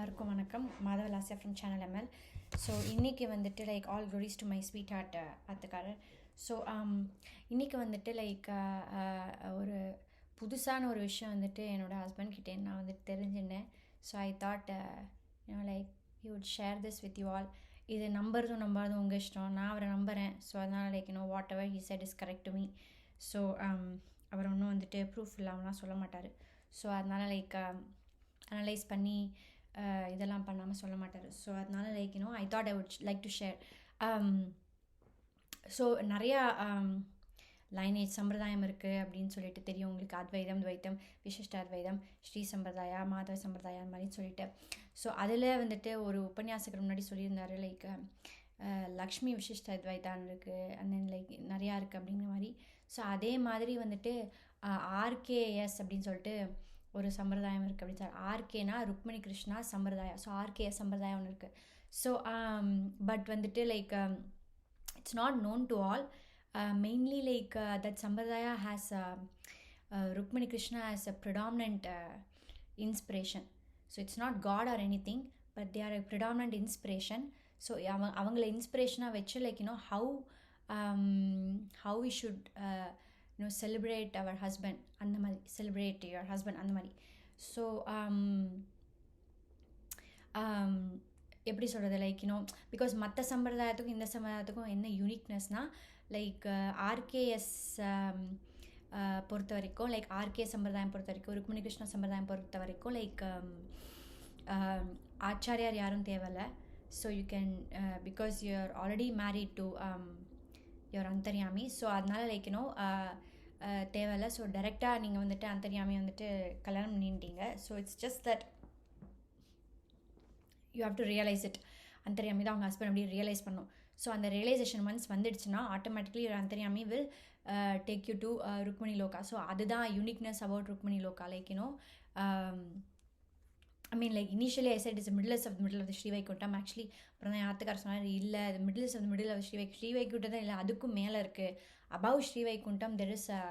எல்லாருக்கும் வணக்கம். Madhavalasya from channel ML. So இன்றைக்கி வந்துட்டு like all glories to my sweetheart அத்துக்காரர். ஸோ இன்றைக்கி வந்துட்டு லைக் ஒரு புதுசான ஒரு விஷயம் வந்துட்டு என்னோடய ஹஸ்பண்ட்கிட்டே நான் வந்துட்டு தெரிஞ்சுட்டேன். So I thought like you would share this with you all. இது நம்புறதும் உங்கள் இஷ்டம். நான் அவரை நம்புகிறேன். ஸோ அதனால் like whatever he said is correct to me. So அவர் ஒன்றும் வந்துட்டு ப்ரூஃப் இல்லாமலாம் சொல்ல மாட்டார். ஸோ அதனால் லைக் அனலைஸ் பண்ணி இதெல்லாம் பண்ணாமல் சொல்ல மாட்டார். ஸோ அதனால like I thought I would like to share. So நிறையா லைனேஜ் சம்பிரதாயம் இருக்குது அப்படின்னு சொல்லிட்டு தெரியும் உங்களுக்கு. அத்வைதம், துவைத்தம், விசிஷ்ட அத்வைதம், ஸ்ரீ சம்பிரதாயா, மாதவ சம்பிரதாயா அந்த மாதிரி சொல்லிட்டு. ஸோ அதில் வந்துட்டு ஒரு உபன்யாசகர் முன்னாடி சொல்லியிருந்தார் லைக் லக்ஷ்மி விசிஷ்ட அத்வைதான் இருக்குது, அண்ட் தென் லைக் நிறையா இருக்குது அப்படிங்கிற மாதிரி. ஸோ அதே மாதிரி வந்துட்டு ஆர்கேஎஸ் அப்படின்னு சொல்லிட்டு ஒரு சம்பிரதாயம் இருக்குது அப்படின்னு சார். ஆர்கேனா ருக்மணி கிருஷ்ணா சம்பிரதாயம். ஸோ ஆர்கேஎஸ் சம்பிரதாயம் ஒன்று இருக்குது. ஸோ பட் வந்துட்டு like it's not known to all. Mainly like that sampradaya has Rukmini Krishna has a predominant inspiration. So it's not god or anything, but they are a predominant inspiration. So அவங்கள இன்ஸ்பிரேஷனாக வச்சு like how we should celebrate our husband அந்த மாதிரி, celebrate your husband அந்த மாதிரி. So எப்படி சொல்கிறது like because மற்ற சம்பிரதாயத்துக்கும் இந்த சம்பிரதாயத்துக்கும் என்ன யூனிக்னஸ்னால் லைக் ஆர்கேஎஸ் பொறுத்த வரைக்கும், லைக் ஆர்கே சம்பிரதாயம் பொறுத்த வரைக்கும், ருக்மணி கிருஷ்ணா சம்பிரதாயம் பொறுத்த வரைக்கும் லைக் ஆச்சாரியார் யாரும் தேவையில்லை. So you can because you are already married to your அந்தர்யாமி. ஸோ அதனால் லைக் தேவையில்லை. ஸோ டைரெக்டாக நீங்கள் வந்துட்டு அந்தர்யாமி வந்துட்டு கல்யாணம் பண்ணிட்டீங்க. So it's just that you have to realise it. அந்தர்யாமி தான் அவங்க ஹஸ்பண்ட் அப்படி ரியலைஸ் பண்ணும். ஸோ அந்த ரியலைசேஷன் ஒன்ஸ் வந்துடுச்சுன்னா ஆட்டோமேட்டிக்லி ஒரு Antaryami will take you to Rukmini Loka. So அதுதான் uniqueness about Rukmini Loka. Like I mean like initially I said it's the middle of the Sri Vaikuntham. Actually அப்புறம் தான் யாத்துக்கார சொன்னார் இல்லை அது middle of the Sri Vaikuntham தான் இல்லை, அதுக்கும் மேலே இருக்குது. above Sri Vaikuntham there is a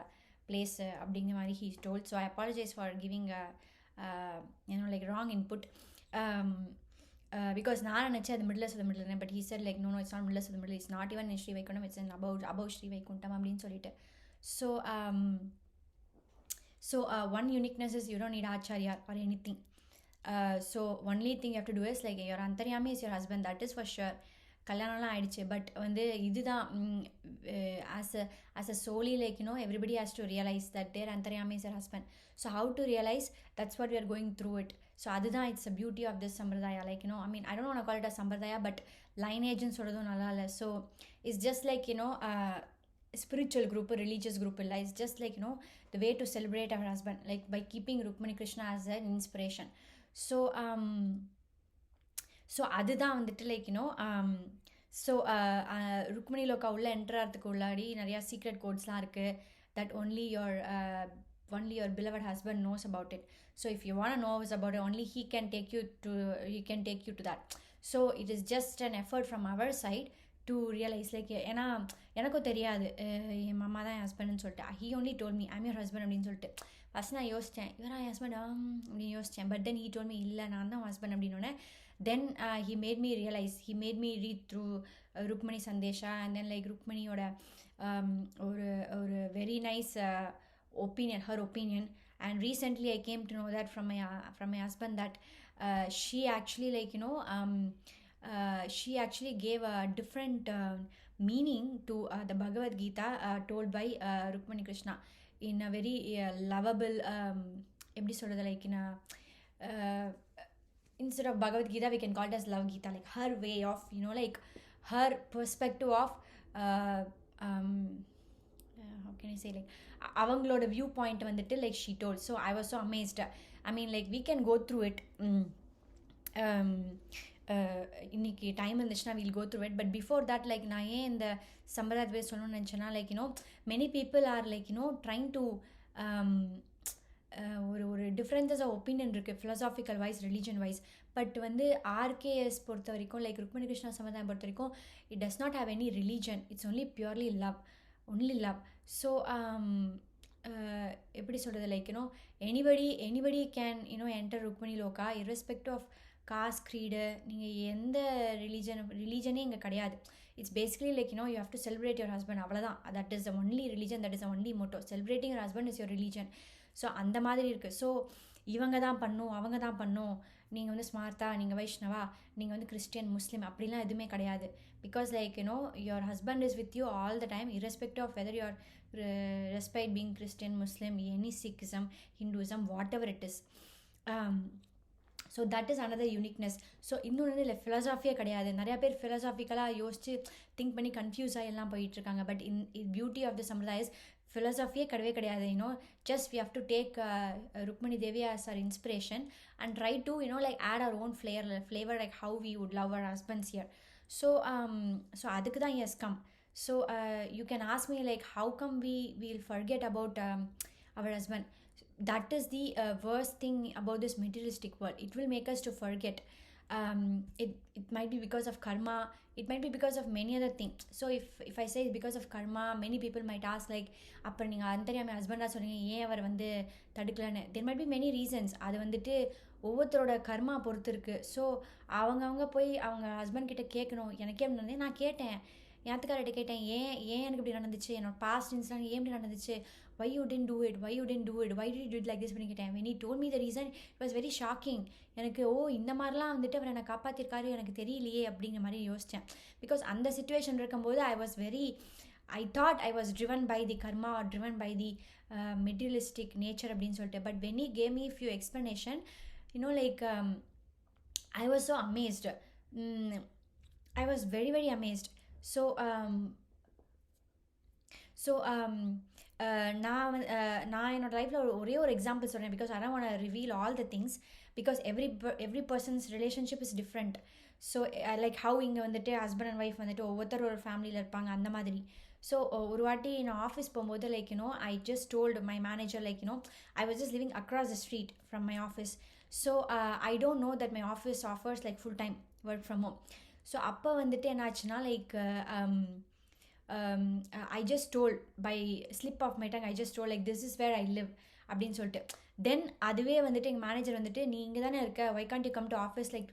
place அப்படிங்கிற மாதிரி he told. So I apologize for giving like wrong input because நான் நினச்சேன் அது middle of the middle, but he said like no it's not middle of the middle, it's not even in Sri Vaikuntham, it's in above Sri Vaikuntham அப்படின்னு சொல்லிட்டு. So one uniqueness is you don't need acharya or anything. So only thing you have to do is like your antaryami is your husband, that is for sure. கல்யாணம்லாம் ஆயிடுச்சு. But வந்து இதுதான் as a solely like everybody has to realize that their antaryami is their husband. So how to realize, that's what we are going through it. So அதுதான் it's a beauty of this sampradaya. Like I mean I don't want to call it a sampradaya, but lineage ன்னு சொல்றதும் நல்லா இல்லை. So it's just like spiritual group, religious group illa. It's just like the way to celebrate our husband, like by keeping Rukmani Krishna as an inspiration. So அதுதான் வந்துட்டு like so Rukmani லோகா உள்ள enter ஆகிறதுக்கு உள்ளாடி நிறையா சீக்ரெட் கோட்ஸ்லாம் இருக்குது that only your beloved husband knows about it. So if you want to know about it, only he can take you to that. So it is just an effort from our side to realize like ஏன்னா எனக்கும் தெரியாது என் மாமா தான் என் ஹஸ்பண்ட்னு சொல்லிட்டு. he only told me I'm your husband அப்படின்னு சொல்லிட்டு. First நான் யோசித்தேன் இவரா என் ஹஸ்பண்ட் அப்படின்னு யோசித்தேன். But then he told me இல்லை நான் தான் ஹஸ்பண்ட் அப்படின்னோடனே தென் he made me realize, he made me read through Rukmani சந்தேஷா and then like ருக்மணியோட ஒரு very nice her opinion. And recently I came to know that from my husband that she actually like she actually gave a different meaning to the Bhagavad Gita told by Rukmani Krishna in a very lovable எப்படி சொல்கிறது like in a instead of Bhagavad Gita we can call it as love Gita, like her way of like her perspective of how can I say like அவங்களோட view point வந்துட்டு like she told. So I was so amazed. I mean like we can go through it. இன்னைக்கு time இருந்துச்சுன்னா we'll go through it. But before that like நான் ஏன் இந்த சம்பிரதாயத்தை சொல்லணும்னு நினச்சேன்னா like many people are like trying to ஒரு differences of opinion இருக்குது philosophical wise, religion wise. But வந்து ஆர்கேஎஸ் பொறுத்த வரைக்கும் லைக் ருக்மணி கிருஷ்ணா சம்பிரதாயம் பொறுத்த வரைக்கும் it does not have any religion, it's only purely love, only love. So எப்படி சொல்கிறது, like anybody can enter Rukmini Loka irrespective of cost creed. நீங்கள் எந்த ரிலீஜனே இங்கே கிடையாது. It's basically like you have to celebrate your husband, அவ்வளோதான். That is the only religion, that is the only motto. Celebrating your husband is your religion. So அந்த மாதிரி இருக்குது. So இவங்க தான் பண்ணும், அவங்க தான் பண்ணும், நீங்கள் வந்து ஸ்மார்த்தா, நீங்கள் வைஷ்ணவா, நீங்கள் வந்து கிறிஸ்டியன், முஸ்லீம் அப்படிலாம் எதுவுமே கிடையாது. Because like your husband is with you all the time irrespective of whether your respect being Christian, Muslim, any Sikhism, Hinduism, whatever it is. So that is another uniqueness. So இன்னொன்று இல்லை, ஃபிலாசாஃபியே கிடையாது. நிறையா பேர் ஃபிலாசாஃபிக்கலாக யோசிச்சு think பண்ணி கன்ஃபியூஸாக எல்லாம் போயிட்டுருக்காங்க. But in beauty of the சம்பிரதாயஸ் ஃபிலாசாஃபியே கிடையவே கிடையாது. Just we have to take Rukmini Devi as our inspiration and try to like add our own flavor like how we would love our husbands here. So அதுக்கு தான் yes come. So you can ask me like how come we'll forget about our husband. That is the worst thing about this materialistic world. It will make us to forget. It might be because of karma, it might be because of many other things. So if I say because of karma, many people might ask like அப்போ நீங்கள் அந்தரியாம ஹஸ்பண்டாக சொன்னீங்க, ஏன் அவர் வந்து தடுக்கலன்னு. there might be many reasons. அது வந்துட்டு ஒவ்வொருத்தரோட கர்மா பொறுத்து இருக்குது. ஸோ அவங்க போய் அவங்க ஹஸ்பண்ட் கிட்ட கேட்கணும். எனக்கே அப்படி நடந்தது, நான் கேட்டேன், யாத்துக்கார்ட்ட கேட்டேன், ஏன் எனக்கு இப்படி நடந்துச்சு, என்னோட பாஸ்ட் இன்சிடென்ட் ஏன் இப்படி நடந்துச்சு, why you didn't do it, why did you do it like this பண்ணி கேட்டேன். when he told me the reason, it was very shocking. எனக்கு இந்த மாதிரிலாம் வந்துட்டு அவர் என்னை காப்பாற்றிருக்காரு, எனக்கு தெரியலையே அப்படிங்கிற மாதிரி யோசித்தேன். பிகாஸ் அந்த சிச்சுவேஷன் இருக்கும்போது I thought I was driven by the karma or driven by the materialistic nature அப்படின்னு சொல்லிட்டு. but when he gave me few explanation, like I was so amazed. I was very very amazed. So நான் என்னோட லைஃப்பில் ஒரே ஒரு example சொல்கிறேன். Because I don't want to reveal all the things because every person's relationship is different. So like how இங்கே வந்துட்டு husband and wife வந்துட்டு ஒவ்வொருத்தர் ஒரு ஃபேமிலியில் இருப்பாங்க அந்த மாதிரி. ஸோ ஒரு வாட்டி நான் ஆஃபீஸ் போகும்போது like I just told my manager like I was just living across the street from my office. So I don't know that my office offers like full time work from home. So அப்போ வந்துட்டு என்னாச்சுன்னா like I just told by slip of my tongue, I just told like this is where I live அப்படின்னு சொல்லிட்டு. தென் அதுவே வந்துட்டு எங்கள் manager வந்துட்டு நீ இங்கே தானே இருக்க, why can't you come to office like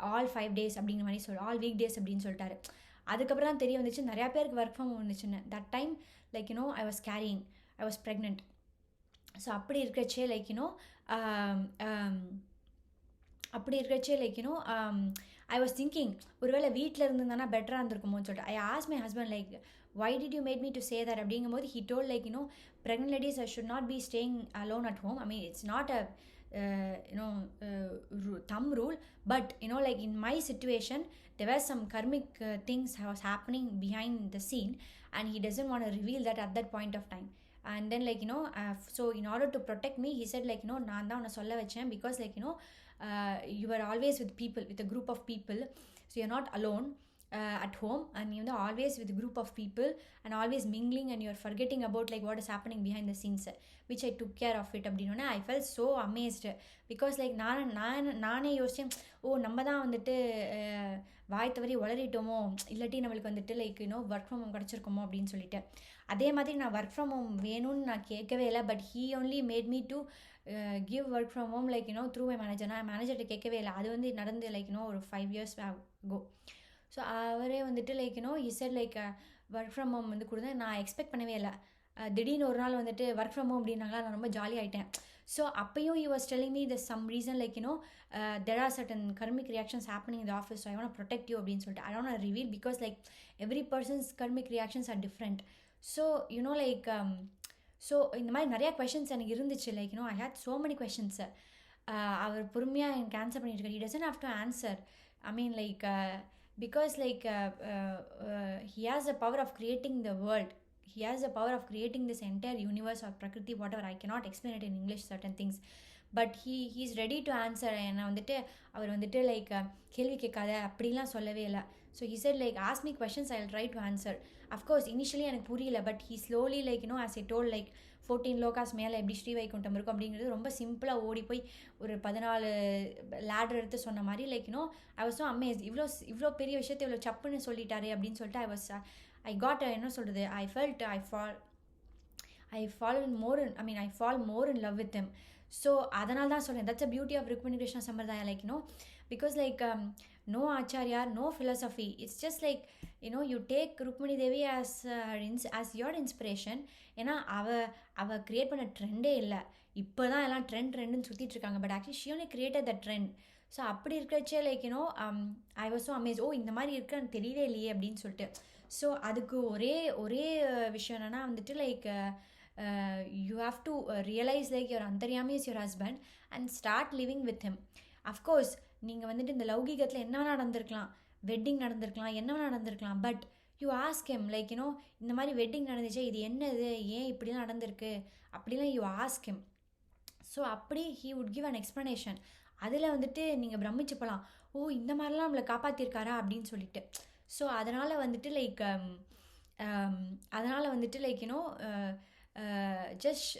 all 5 days அப்படிங்கிற மாதிரி all weekdays அப்படின்னு சொல்லிட்டாரு. அதுக்கப்புறம் தான் தெரிய வந்துச்சு நிறையா பேருக்கு ஒர்க் ஃப்ரம் ஹோம் வந்துச்சுன்னு. That time like I was carrying, I was pregnant. So அப்படி இருக்கிறச்சே லைக் I was thinking ஒருவேளை வீட்டில் இருந்திருந்தானா பெட்டராக இருந்திருக்குமோன்னு சொல்லிட்டு. I asked my husband like why did you made me to say that அப்படிங்கும்போது he told like pregnant ladies should not be staying alone at home. I mean it's not a thumb rule, but like in my situation there were some karmic things was happening behind the scene and he doesn't want to reveal that at that point of time. And then like so in order to protect me he said like நான் தான் உன்னை சொல்ல வச்சேன் because like you are always with people, with a group of people, so you're not alone at home and you're always with a group of people and always mingling and you're forgetting about like what is happening behind the scenes, which I took care of it அப்படின்னா. I felt so amazed because like நானே யோசிச்சேன், நம்ம தான் வந்துட்டு வாய் தவறி வளரிட்டோமோ, இல்லாட்டி நம்மளுக்கு வந்துட்டு லைக் ஒர்க் ஃப்ரம் ஹோம் கிடச்சிருக்கோமோ அப்படின்னு சொல்லிட்டு. அதே மாதிரி நான் ஒர்க் ஃப்ரம் ஹோம் வேணும்னு நான் கேட்கவே இல்லை. But he only made me to give work from home like through my manager. நான் மேனேஜர்கிட்ட கேட்கவே இல்லை. அது வந்து நடந்து லைக் ஒரு 5 years கோ. ஸோ அவரே வந்துட்டு like he said like work from home வந்து கொடுத்தா நான் எக்ஸ்பெக்ட் பண்ணவே இல்லை. திடீர்னு ஒரு நாள் வந்துட்டு ஒர்க் ஃப்ரம் ஹோம் அப்படின்னாங்களா, நான் ரொம்ப ஜாலி ஆகிட்டேன். ஸோ அப்பையும் he was telling me the some reason like there are certain karmic reactions happening in the office, so I want to protect you அப்படின்னு சொல்லிட்டு. I don't want to reveal because like every person's karmic reactions are different. So like so இந்த மாதிரி நிறையா questions எனக்கு இருந்துச்சு. Like I had so many questions. அவர் பொறுமையாக எனக்கு answer பண்ணியிருக்காரு. he doesn't have to answer. I mean like because like he has the power of creating the world. He has the power of creating this entire universe or prakriti, whatever. I cannot explain it in English, certain things. But he's ready to answer. and வந்துட்டு அவர் வந்துட்டு like கேள்வி கேட்காத அப்படிலாம் சொல்லவே இல்லை. So he said like ask me questions, I'll try to answer. Of course initially எனக்கு புரியல. But he slowly like as I told like 14 லோகாஸ் மேலே எப்படி ஸ்ரீவைகுண்டம் இருக்கும் அப்படிங்கிறது ரொம்ப சிம்பிளாக ஓடி போய் ஒரு 14 லேடர் எடுத்து சொன்ன மாதிரி like I was so amazed. இவ்வளோ பெரிய விஷயத்தை இவ்வளோ சப்புன்னு சொல்லிட்டாரு அப்படின்னு சொல்லிட்டு I got என்ன சொல்கிறது, I fall more in love with him. So அதனால தான் சொல்கிறேன், that's a beauty of Rukmini Krishna Sampradaya, like because like no acharya, no philosophy. It's just like, you take Rukmini Devi as your inspiration. ஏன்னா அவ create பண்ண ட்ரெண்டே இல்லை, இப்போ தான் எல்லாம் ட்ரெண்டுன்னு சுற்றிட்டு இருக்காங்க. But actually she only created the trend. So அப்படி இருக்கிறச்சே like I was so Amaze, இந்த மாதிரி இருக்குன்னு தெரியவே இல்லையே அப்படின்னு சொல்லிட்டு. ஸோ அதுக்கு ஒரே விஷயம் என்னென்னா வந்துட்டு like you have to realize like your antaryami is your husband and start living with him. Of course நீங்கள் வந்துட்டு இந்த லௌகிகத்தில் என்ன நடந்திருக்கலாம், வெட்டிங் நடந்திருக்கலாம், என்ன நடந்திருக்கலாம். But you ask him like இந்த மாதிரி வெட்டிங் நடந்துச்சு, இது என்னது, ஏன் இப்படிலாம் நடந்திருக்கு அப்படிலாம் யூ ஆஸ்க் ஹிம். ஸோ அப்படி he would give an explanation. அதில் வந்துட்டு நீங்கள் பிரமிச்சு போகலாம், இந்த மாதிரிலாம் நம்மளை காப்பாற்றிருக்காரா அப்படின்னு சொல்லிட்டு. ஸோ அதனால் வந்துட்டு லைக் ஜஸ்ட்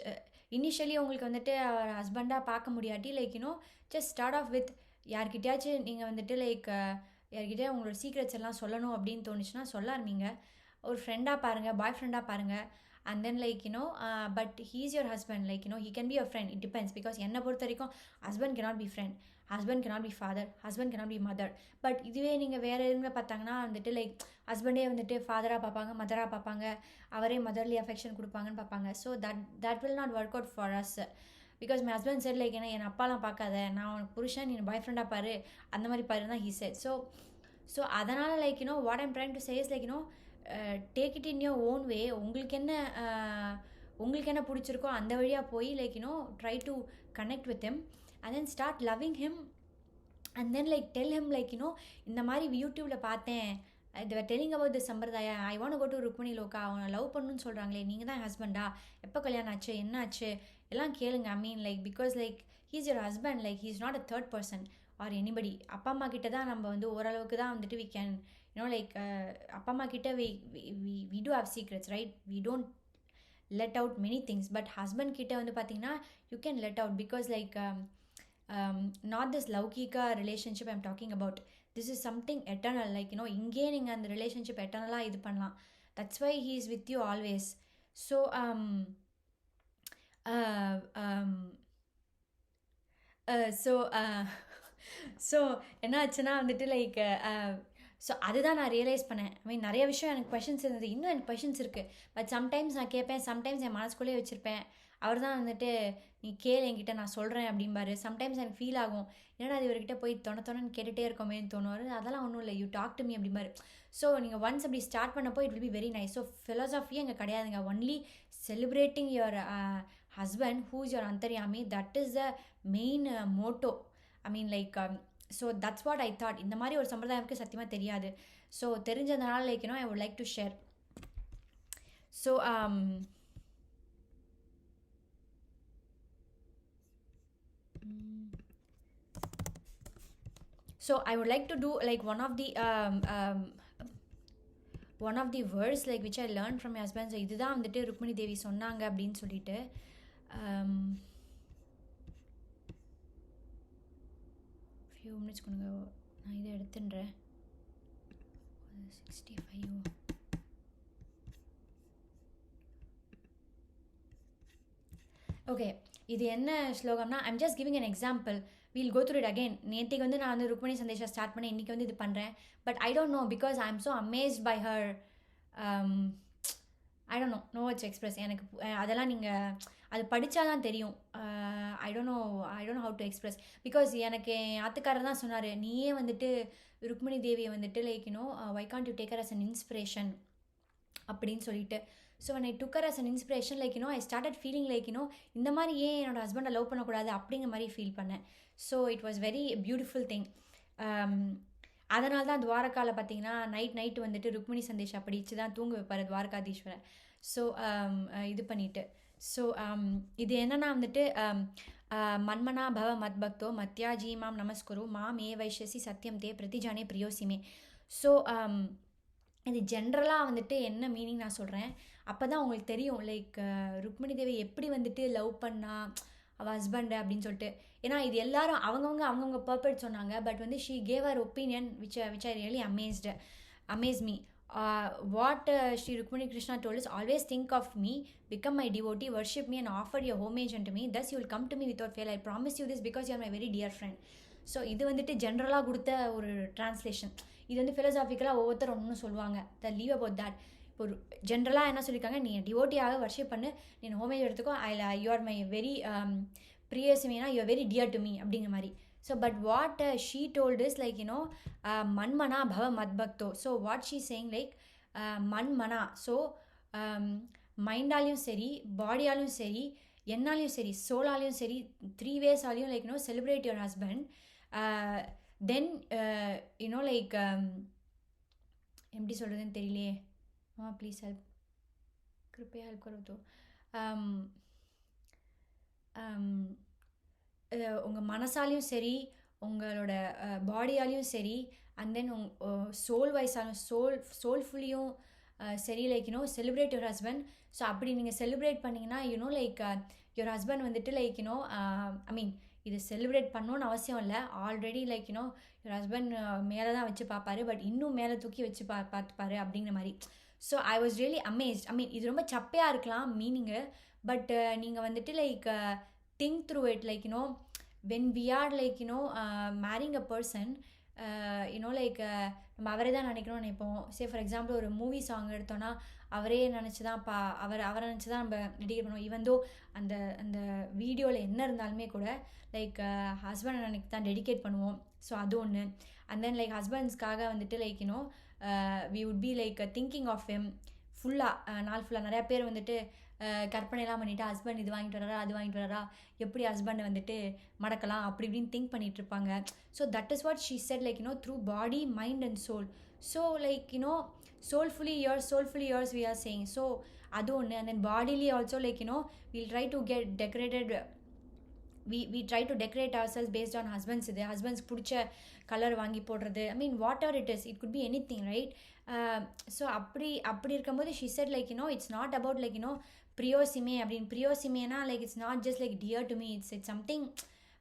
இனிஷியலி உங்களுக்கு வந்துட்டு அவர் ஹஸ்பண்டாக பார்க்க முடியாட்டி like just start off with யார்கிட்டயாச்சும் நீங்கள் வந்துட்டு லைக் யார்கிட்டயா உங்களோட சீக்ரெட்ஸ் எல்லாம் சொல்லணும் அப்படின்னு தோணுச்சுன்னா சொல்ல ஆரம்பிங்க. ஒரு ஃப்ரெண்டாக பாருங்கள், பாய் ஃப்ரெண்டாக பாருங்கள். And then like but he is your husband, like he can be your friend. It depends. Because என்னை பொறுத்த வரைக்கும் husband cannot be friend, husband cannot be father, husband cannot be mother. But இதுவே நீங்கள் வேறு எதுங்க பார்த்தாங்கன்னா வந்துட்டு லைக் ஹஸ்பண்டே வந்துட்டு ஃபாதராக பார்ப்பாங்க, மதராக பார்ப்பாங்க, அவரே மதர்லி அஃபெக்ஷன் கொடுப்பாங்கன்னு பார்ப்பாங்க. So that will not work out for us. Because my husband said like என் அப்பாலாம் பார்க்காத, நான் உனக்கு புருஷன், நீ பாய் ஃப்ரெண்டாக பாரு, அந்த மாதிரி பாரு தான் ஹீ செட். ஸோ அதனால் like what I'm trying to say is like take it in your own way. உங்களுக்கு என்ன பிடிச்சிருக்கோ அந்த வழியாக போய் like try to connect with him and then start loving him and then like tell him like இந்த மாதிரி யூடியூப்பில் பார்த்தேன், they were telling about the சம்பிரதாயா, I want to go to Rukmini லோகா, அவனை லவ் பண்ணணும்னு சொல்கிறாங்களே, நீங்கள் தான் ஹஸ்பண்டா, எப்போ கல்யாணம் ஆச்சு, என்ன ஆச்சு எல்லாம் கேளுங்க. I mean like because like he is your husband, like he is not a third person or anybody. அப்பா அம்மா கிட்ட தான் நம்ம வந்து ஓரளவுக்கு தான் வந்துட்டு we can லைக் அப்பா அம்மா கிட்ட we do have secrets, right? We don't let out many things. But husband கிட்ட வந்து பார்த்தீங்கன்னா you can let out because like not this laukika relationship I'm talking about. This is something eternal, like இங்கே நீங்கள் அந்த relationship எட்டர்னலாக இது பண்ணலாம். That's why he is with you always. So so என்ன ஆச்சுன்னா வந்துட்டு லைக் ஸோ அதுதான் நான் ரியலைஸ் பண்ணேன். ஐ மீன் நிறைய விஷயம் எனக்கு கொஷின்ஸ் இருந்தது, இன்னும் எனக்கு கொஷின்ஸ் இருக்குது. பட் சம்டைம்ஸ் நான் கேட்பேன், சம்டைம்ஸ் என் மனசுக்குள்ளேயே வச்சுருப்பேன். அவர் தான் வந்துட்டு நீ கேளு என்கிட்ட, நான் சொல்கிறேன் அப்படிம்பாரு. சம்டைம்ஸ் எனக்கு ஃபீல் ஆகும், என்னடா அது இவர்கிட்ட போய் தொணன்னு கேட்டுகிட்டே இருக்கோமேன்னு தோணுவார். அதெல்லாம் ஒன்றும் இல்லை, யூ டாக் டு மீ அப்படிம்பாரு. ஸோ நீங்கள் ஒன்ஸ் அப்படி ஸ்டார்ட் பண்ணப்போ it will be very nice. So ஃபிலாசபியே இங்கே கிடையாதுங்க, only celebrating your husband who is your அந்தர்யாமி. That is the main motto. I mean like so that's what I thought. இந்த மாதிரி ஒரு சம்பிரதாயம் எனக்கு சத்தியமாக தெரியாது. ஸோ தெரிஞ்சதுனால like I would like to share. So I would like to do like one of the words like which I learned from my husband. So இதுதான் வந்துட்டு ருக்மிணி தேவி சொன்னாங்க அப்படின்னு சொல்லிட்டு few minutes கொடுங்க, நான் இதை எடுத்துன்றேன். 65 ஓகே. இது என்ன ஸ்லோகம்னா, I'm just giving an example. We'll go through it again. நேற்றுக்கு வந்து நான் வந்து ருக்மிணி சந்தேஷா ஸ்டார்ட் பண்ணேன், இன்றைக்கி வந்து இது பண்ணுறேன். But I don't know because I am so amazed by her. I don't know it's express. எனக்கு அதெல்லாம் நீங்கள் அது படித்தா தான் தெரியும். I don't know how to express. Because எனக்கு என் ஆத்துக்காரர் தான் சொன்னார், நீயே வந்துட்டு ருக்மிணி தேவியை வந்துட்டு like why can't you take her as an inspiration அப்படின்னு சொல்லிட்டு. So when I took her as an inspiration, like I started feeling like இந்த மாதிரி ஏன் என்னோடய ஹஸ்பண்டை லவ் பண்ணக்கூடாது அப்படிங்கிற மாதிரி ஃபீல் பண்ணேன். So it was very beautiful thing. அதனால தான் துவாரகாவில் பார்த்தீங்கன்னா நைட்டு வந்துட்டு ருக்மிணி சந்தேஷா படித்து தான் தூங்க வைப்பார் துவாரகாதீஸ்வரர். ஸோ இது பண்ணிவிட்டு ஸோ இது என்னென்னா வந்துட்டு மன்மனா பவ மத்பக்தோ மத்யாஜீமாம் நமஸ்குரு மாம் ஏ வைஷ்யசி சத்யம் தே பிரதிஜானே பிரியோசிமே. ஸோ இது ஜென்ரலாக வந்துட்டு என்ன மீனிங் நான் சொல்கிறேன், அப்போ தான் உங்களுக்கு தெரியும் லைக் ருக்மிணி தேவி எப்படி வந்துட்டு லவ் பண்ணா அவள் ஹஸ்பண்டு அப்படின்னு சொல்லிட்டு. ஏன்னா இது எல்லாரும் அவங்கவுங்க பர்பெக்ட் சொன்னாங்க. பட் வந்து she cave her opinion which I really Amaze me. what Sri Rukmani Krishna told us, always think of me, become my devotee, worship me and offer your homage unto me, thus you will come to me without fail. I promise you this because you are my very dear friend. So இது வந்துட்டு ஜென்ரலாக கொடுத்த ஒரு translation. இது வந்து ஃபிலோசாஃபிக்கலாக ஒவ்வொருத்தர் ஒன்று சொல்லுவாங்க. த லீவ் அபவுட் தட். இப்போ ஜென்ரலாக என்ன சொல்லியிருக்காங்க, நீ டிவோட்டியாக வர்ஷிப் பண்ணு, நீ ஹோமேஜ் எடுத்துக்கோ, யூ ஆர் மை வெரி பிரியசிமேனா, you are very dear to me அப்படிங்கிற மாதிரி. So but what she told is like மன்மனா பவ மத்பக்தோ. So what she saying like மன்மனா, ஸோ மைண்டாலையும் சரி, பாடியாலையும் சரி, என்னாலையும் சரி, சோலாலையும் சரி, 3 waysலையும் like celebrate your husband. Then like எப்படி சொல்கிறதுன்னு தெரியலையே, ப்ளீஸ் ஹெல்ப், கிருப்பையா ஹெல்ப் கரோ தோ. உங்கள் மனசாலையும் சரி, உங்களோட பாடியாலையும் சரி, அண்ட் தென் சோல் வைஸாலும் சோல்ஃபுல்லியும் சரி, like celebrate your husband. So அப்படி நீங்கள் செலிப்ரேட் பண்ணிங்கன்னா லைக் யுவர் ஹஸ்பண்ட் வந்துட்டு லைக் ஐ மீன் இது செலிப்ரேட் பண்ணணுன்னு அவசியம் இல்லை. ஆல்ரெடி லைக் யுவர் ஹஸ்பண்ட் மேலே தான் வச்சு பார்ப்பாரு, பட் இன்னும் மேலே தூக்கி வச்சு பார்த்துப்பாரு அப்படிங்கிற மாதிரி. So I was really amazed. I mean இது ரொம்ப சப்பையாக இருக்கலாம் மீனிங்கு, பட் நீங்கள் வந்துட்டு like think through it. Like when we are like marrying a person, like நம்ம அவரே தான் நினைக்கணும்னு நினைப்போம். ஃபார் எக்ஸாம்பிள் ஒரு மூவி சாங் எடுத்தோன்னா அவரே நினச்சி தான் அவரை நினச்சி தான் நம்ம டெடிகேட் பண்ணுவோம். ஈவன் தோ அந்த அந்த வீடியோவில் என்ன இருந்தாலுமே கூட லைக் ஹஸ்பண்டை நினைக்க தான் டெடிகேட் பண்ணுவோம். ஸோ அது ஒன்று. அண்ட் தென் லைக் ஹஸ்பண்ட்ஸ்க்காக வந்துட்டு like we would be like thinking of him ஃபுல்லாக, நாள் ஃபுல்லாக. நிறையா பேர் வந்துட்டு கற்பனைலாம் பண்ணிவிட்டு ஹஸ்பண்ட் இது வாங்கிட்டு வரா, அது வாங்கிட்டு வரா, எப்படி ஹஸ்பண்டை வந்துட்டு மடக்கலாம் அப்படி இப்படின்னு திங்க் பண்ணிகிட்டு இருப்பாங்க. So that is what she said, like through body, mind and soul. So like soulfully yours we are saying. So அது ஒன்று. And then bodily also like we'll try to get decorated, we try to decorate ourselves based on husbands. இது husbands பிடிச்ச colour வாங்கி போடுறது, I mean whatever it is, it could be anything, right? So அப்படி இருக்கும்போது she said like it's not about like பிரியோசிமே அப்படின்னு. பிரியோசிமேனா like it's not just like dear to me, it's something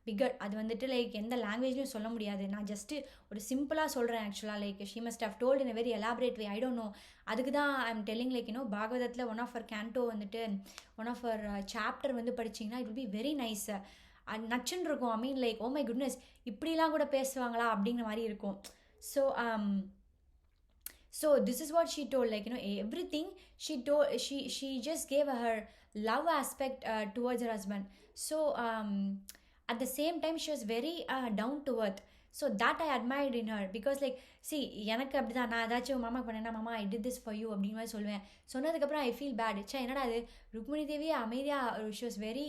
bigger. அது வந்துட்டு like எந்த லாங்குவேஜ்லையும் சொல்ல முடியாது. நான் ஜஸ்ட்டு ஒரு சிம்பிளாக சொல்கிறேன் ஆக்சுவலாக. Like she must have told in a very elaborate way, I don't know. அதுக்கு தான் ஐ எம் டெல்லிங் லைக் பாகவதத்தில் ஒன் ஆஃப் அவர் கேண்டோ வந்துட்டு ஒன் ஆஃப் அவர் சாப்டர் வந்து படிச்சிங்கன்னா it will be very nice. நச்சுன்னு இருக்கும். I mean like oh my goodness, இப்படிலாம் கூட பேசுவாங்களா அப்படிங்கிற மாதிரி இருக்கும். So this is what she told, like everything she told, she just gave her love aspect towards her husband. So at the same time she was very down to earth. So that I admired in her, because like see எனக்கு அப்படிதான், நான் ஏதாச்சும் மாமா பண்ணேன்னா மாமா I did this for you அப்படின்னு மாதிரி சொல்லுவேன். சொன்னதுக்கப்புறம் I feel bad. என்னடா அது ருக்மிணி தேவி அமைதியாக, she was very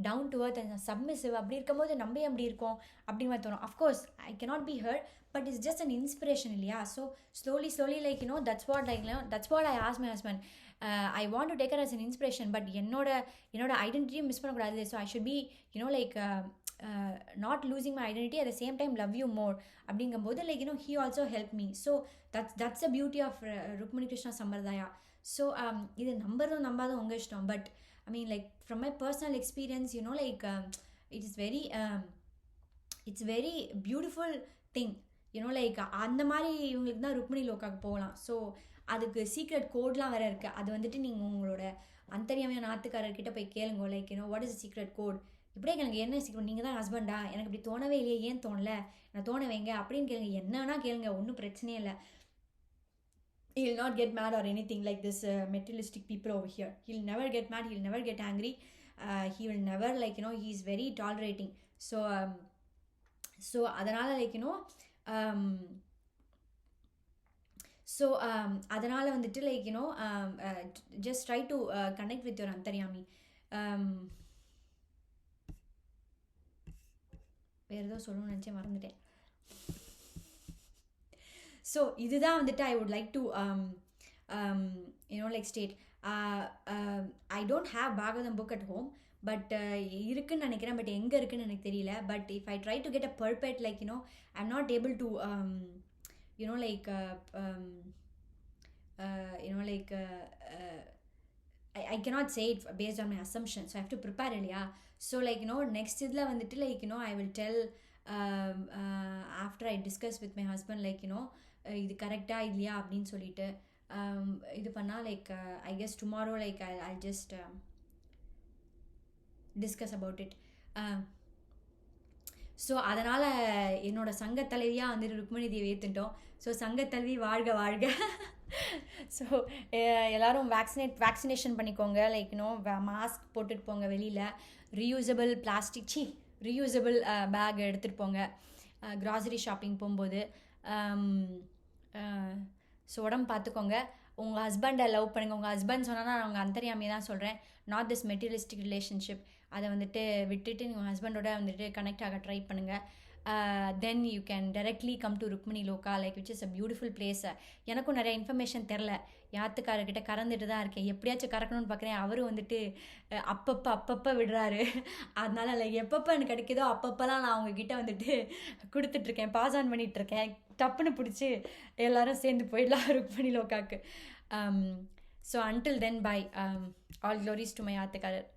down to earth and submissive. அப்படி இருக்கும்போது நம்ம அப்படி இருக்கோம் அப்படின்னு மாதிரி தோணும். Of course I cannot be her, but it's just an inspiration இல்லையா? So slowly like that's what I asked my husband. I want to take her as an inspiration, but என்னோட ஐடென்டிட்டியும் மிஸ் பண்ணக்கூடாது. So I should be like not losing my identity, at the same time love you more அப்படிங்கும்போது like he also helped me. So that's the beauty of Rukmini Krishna Sambardaya. So இது நம்பாதும் உங்கள் இஷ்டம், but I mean like from my personal experience like it is very it's very beautiful thing, like அந்த மாதிரி இவங்களுக்கு தான் ருக்மிணி லோகாக்கு போகலாம். So அதுக்கு secret கோட்லாம் வேறு இருக்குது. அது வந்துட்டு நீங்கள் உங்களோட அந்தரியாமையான நாத்துக்காரர்கிட்ட போய் கேளுங்க, like what is secret code, இப்படியே எனக்கு என்ன சீக்ரெட், நீங்கள் தான் ஹஸ்பண்டா, எனக்கு இப்படி தோணவே இல்லையே, ஏன் தோணல, நான் தோண வைங்க அப்படின்னு கேளுங்க. என்னன்னா கேளுங்க, ஒன்றும் பிரச்சனையே இல்லை. He'll not get mad or anything like this materialistic people over here. He'll never get mad, he'll never get angry, he will never like he's very tolerating. So அதனால like அதனால வந்துட்டு like just try to connect with your antaryami. வேறு ஏதோ சொல்லணும்னு நினச்சேன், மறந்துட்டேன். So இதுதான் வந்துட்டு I would like to like state. I don't have Bhagavatam book at home, but இருக்குன்னு நினைக்கிறேன், பட் எங்கே இருக்குன்னு எனக்கு தெரியல. But if I try to get a perfect like I'm not able to like like I cannot say it based on my assumptions, so I have to prepare இல்லையா? So like next இதில் வந்துட்டு like I will tell after I discuss with my husband like இது கரெக்டாக இல்லையா அப்படின்னு சொல்லிட்டு இது பண்ணால் like I guess tomorrow like I just discuss about it. So அதனால் என்னோட சங்கத்தலைவியாக வந்துட்டு ருக்மணி தேவி ஏற்றுட்டோம். ஸோ சங்கத்தலைவி வாழ்க வாழ்க. ஸோ எல்லோரும் வேக்சினேஷன் பண்ணிக்கோங்க. லைக் மாஸ்க் போட்டுட்டு போங்க வெளியில். ரீயூசபிள் பேக் எடுத்துகிட்டு போங்க க்ராசரி ஷாப்பிங் போகும்போது. ஸோ உடம்பு பார்த்துக்கோங்க. உங்கள் ஹஸ்பண்டை லவ் பண்ணுங்கள். உங்கள் ஹஸ்பண்ட் சொன்னால் நான் உங்கள் அந்தரியாமையை தான் சொல்கிறேன், நாட் திஸ் மெட்டீரியலிஸ்டிக் ரிலேஷன்ஷிப். அதை வந்துட்டு விட்டுட்டு உங்கள் ஹஸ்பண்டோட வந்துட்டு கனெக்ட் ஆக ட்ரை பண்ணுங்கள். Then you can directly come to Rukmini Loka like which is a beautiful place. எனக்கும் நிறைய இன்ஃபர்மேஷன் தெரில, யாத்துக்காரர்கிட்ட கறந்துட்டு தான் இருக்கேன். எப்படியாச்சும் கறக்கணும்னு பார்க்குறேன். அவரும் வந்துட்டு அப்பப்போ விடுறாரு. அதனால லைக் எப்பப்போ எனக்கு கிடைக்குதோ அப்பப்போலாம் நான் அவங்கக்கிட்ட வந்துட்டு கொடுத்துட்ருக்கேன், பாஸ் ஆன் பண்ணிகிட்ருக்கேன். டப்புன்னு பிடிச்சி எல்லோரும் சேர்ந்து போயிடலாம் ருக்மணி லோக்காக்கு. So until then bye. All glories to my யாத்துக்காரர்.